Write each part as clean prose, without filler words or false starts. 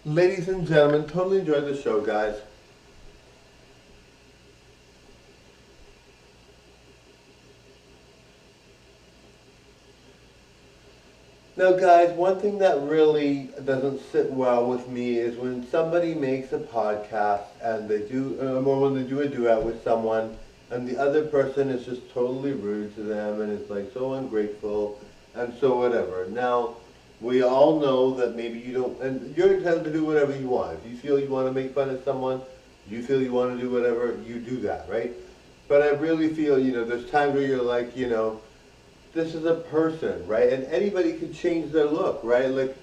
Ladies and gentlemen, totally enjoyed the show, guys. Now, guys, one thing that really doesn't sit well with me is when somebody makes a podcast and they do, or when they do a duet with someone, and the other person is just totally rude to them and is like so ungrateful and so whatever. Now, we all know that maybe you don't, and you're entitled to do whatever you want. If you feel you want to make fun of someone, you feel you want to do whatever, you do that, right? But I really feel, there's times where you're like, this is a person, right? And anybody can change their look, right? Like,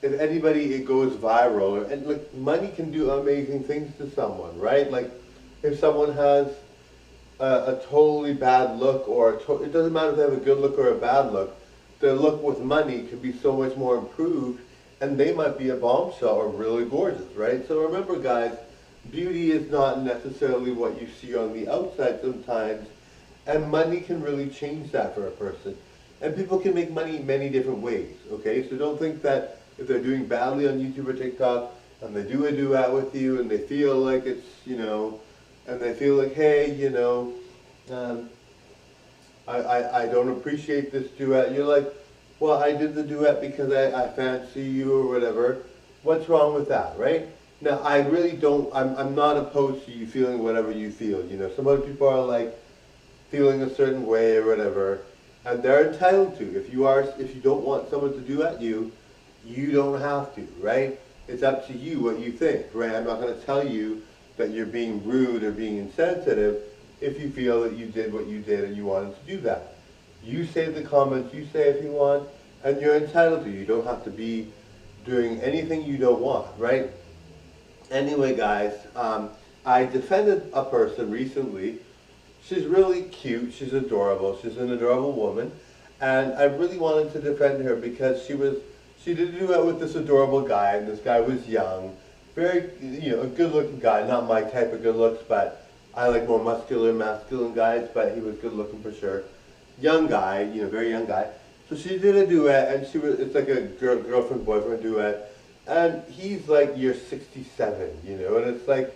if anybody, it goes viral. And like, money can do amazing things to someone, right? Like, if someone has a totally bad look, or it doesn't matter if they have a good look or a bad look, their look with money could be so much more improved, and they might be a bombshell or really gorgeous, right? So remember, guys, beauty is not necessarily what you see on the outside sometimes, and money can really change that for a person. And people can make money many different ways, okay? So don't think that if they're doing badly on YouTube or TikTok, and they do a duet with you, and they feel like it's, and they feel like, hey, um, I don't appreciate this duet. You're like, well, I did the duet because I fancy you or whatever. What's wrong with that, right? Now, I really don't, I'm not opposed to you feeling whatever you feel. Some other people are like feeling a certain way or whatever, and they're entitled to. If you don't want someone to duet you, you don't have to, right? It's up to you what you think, right? I'm not going to tell you that you're being rude or being insensitive if you feel that you did what you did and you wanted to do that. You say the comments you say if you want, and you're entitled to. You don't have to be doing anything you don't want, right? Anyway, guys, I defended a person recently. She's really cute, she's adorable, she's an adorable woman, and I really wanted to defend her because she did do it with this adorable guy, and this guy was young, very, a good-looking guy, not my type of good looks, but I like more muscular, masculine guys, but he was good-looking for sure. Young guy, very young guy. So she did a duet, and it's like a girlfriend-boyfriend duet, and he's like year 67, and it's like,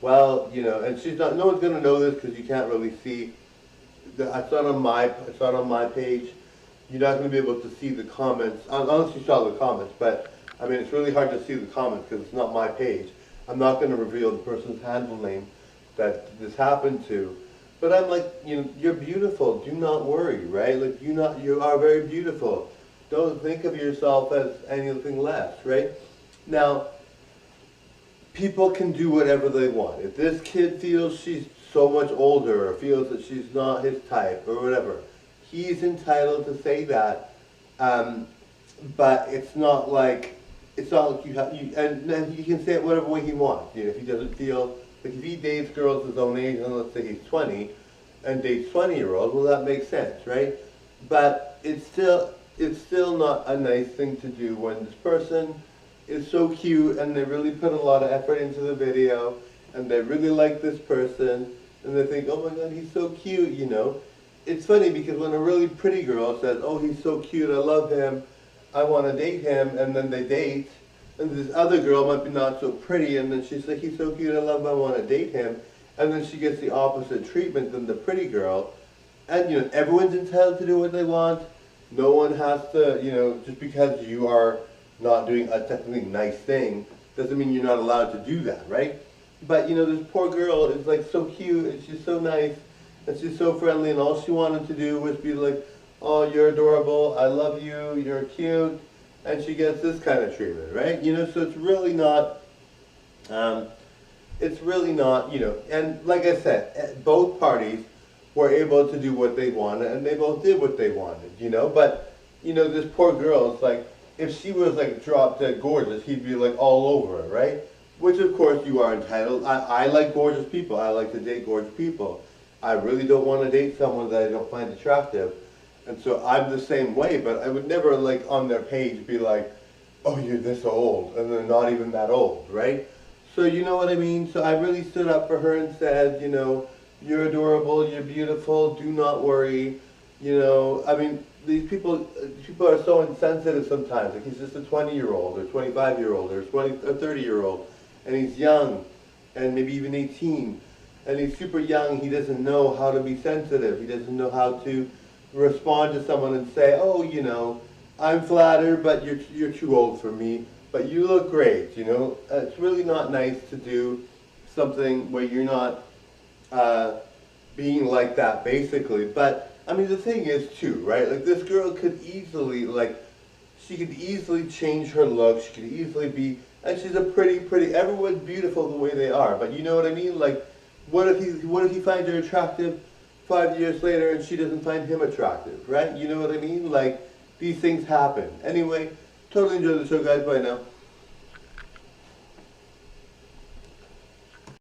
well, and she's not, no one's going to know this because you can't really see, it's not on my page. You're not going to be able to see the comments, unless you saw the comments, but, I mean, it's really hard to see the comments because it's not my page. I'm not going to reveal the person's handle name that this happened to. But I'm like, you're beautiful, do not worry, right? Like, you are very beautiful. Don't think of yourself as anything less, right? Now, people can do whatever they want. If this kid feels she's so much older or feels that she's not his type or whatever, he's entitled to say that. But it's not like and he can say it whatever way he wants. If he doesn't feel like, if he dates girls his own age, and let's say he's 20 and dates 20-year-olds, well, that makes sense, right? But it's still not a nice thing to do when this person is so cute and they really put a lot of effort into the video and they really like this person and they think, oh my god, he's so cute. It's funny because when a really pretty girl says, oh, he's so cute, I love him, I want to date him, and then they date, and this other girl might be not so pretty, and then she's like, he's so cute, I love him, I want to date him, and then she gets the opposite treatment than the pretty girl. And everyone's entitled to do what they want. No one has to, just because you are not doing a technically nice thing doesn't mean you're not allowed to do that, right? But this poor girl is like so cute and she's so nice and she's so friendly, and all she wanted to do was be like, oh, you're adorable, I love you, you're cute, and she gets this kind of treatment, right? So um, it's really not, and like I said, both parties were able to do what they wanted, and they both did what they wanted, but, this poor girl is like, if she was like drop dead gorgeous, he'd be like all over it, right? Which of course you are entitled. I like gorgeous people. I like to date gorgeous people. I really don't want to date someone that I don't find attractive. And so I'm the same way, but I would never like on their page be like, oh, you're this old, and they're not even that old, right? So you know what I mean? So I really stood up for her and said, you're adorable, you're beautiful, do not worry. I mean, people are so insensitive sometimes. Like he's just a 20-year-old or 25-year-old or 30-year-old, and he's young, and maybe even 18, and he's super young. He doesn't know how to be sensitive. He doesn't know how to respond to someone and say, oh, you know, I'm flattered, but you're too old for me. But you look great. You know, it's really not nice to do something where you're not being like that, basically. But I mean, the thing is too, right? Like this girl could easily, she could easily change her look. She could easily be, and she's a pretty. Everyone's beautiful the way they are. But you know what I mean? Like, what if he finds her attractive 5 years later and she doesn't find him attractive, right? You know what I mean? Like, these things happen. Anyway, totally enjoy the show, guys. Bye now.